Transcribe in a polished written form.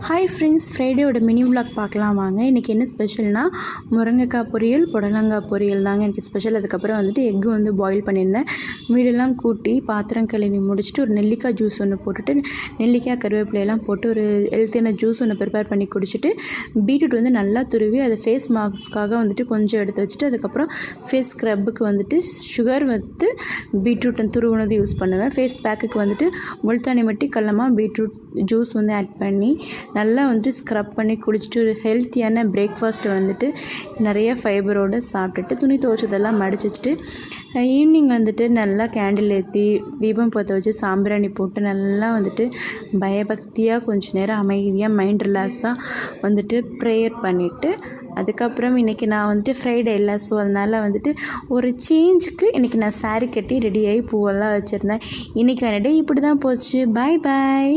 Hi friends, ஃப்ரைடேயோட mini vlog பார்க்கலாம் வாங்க. இன்றைக்கி என்ன ஸ்பெஷல்னால் முருங்கைக்காய் பொரியல், புடலங்காய் பொரியல் தாங்க எனக்கு ஸ்பெஷல். அதுக்கப்புறம் வந்துட்டு எக்கு வந்து பாயில் பண்ணியிருந்தேன். வீடெல்லாம் கூட்டி பாத்திரம் கழுவி முடிச்சுட்டு ஒரு நெல்லிக்காய் ஜூஸ் ஒன்று போட்டுட்டு நெல்லிக்காய் கருவேப்பிலையெல்லாம் போட்டு ஒரு ஹெல்த்தியான ஜூஸ் ஒன்று ப்ரிப்பேர் பண்ணி குடிச்சிட்டு பீட்ரூட் வந்து நல்லா துருவி அதை ஃபேஸ் மாஸ்க்காக வந்துட்டு கொஞ்சம் எடுத்து வச்சுட்டு அதுக்கப்புறம் ஃபேஸ் ஸ்க்ரப்புக்கு வந்துட்டு சுகர் வந்து பீட்ரூட் துருவுனது யூஸ் பண்ணுவேன். ஃபேஸ் பேக்குக்கு வந்துட்டு முல்தானி மட்டி கடலமா பீட்ரூட் ஜூஸ் வந்து ஆட் பண்ணி நல்லா வந்துட்டு ஸ்க்ரப் பண்ணி குடிச்சிட்டு ஒரு ஹெல்த்தியான பிரேக்ஃபாஸ்ட்டை வந்துட்டு நிறைய ஃபைபரோடு சாப்பிட்டுட்டு துணி துவைச்சதெல்லாம் மடிச்சு வச்சுட்டு ஈவினிங் வந்துட்டு நல்லா கேண்டில் ஏற்றி தீபம் பற்ற வச்சு சாம்பிராணி போட்டு நல்லா வந்துட்டு பயபக்தியாக கொஞ்சம் நேரம் அமைதியாக மைண்ட் ரிலாக்ஸாக வந்துட்டு ப்ரேயர் பண்ணிவிட்டு அதுக்கப்புறம் இன்றைக்கி நான் வந்துட்டு ஃப்ரைடே இல்லை, ஸோ அதனால் வந்துட்டு ஒரு சேஞ்சுக்கு இன்றைக்கி நான் சாரீ கட்டி ரெடியாகி பூவெல்லாம் வச்சுருந்தேன். இன்றைக்கி டே இப்படி தான் போச்சு. பாய் பாய்.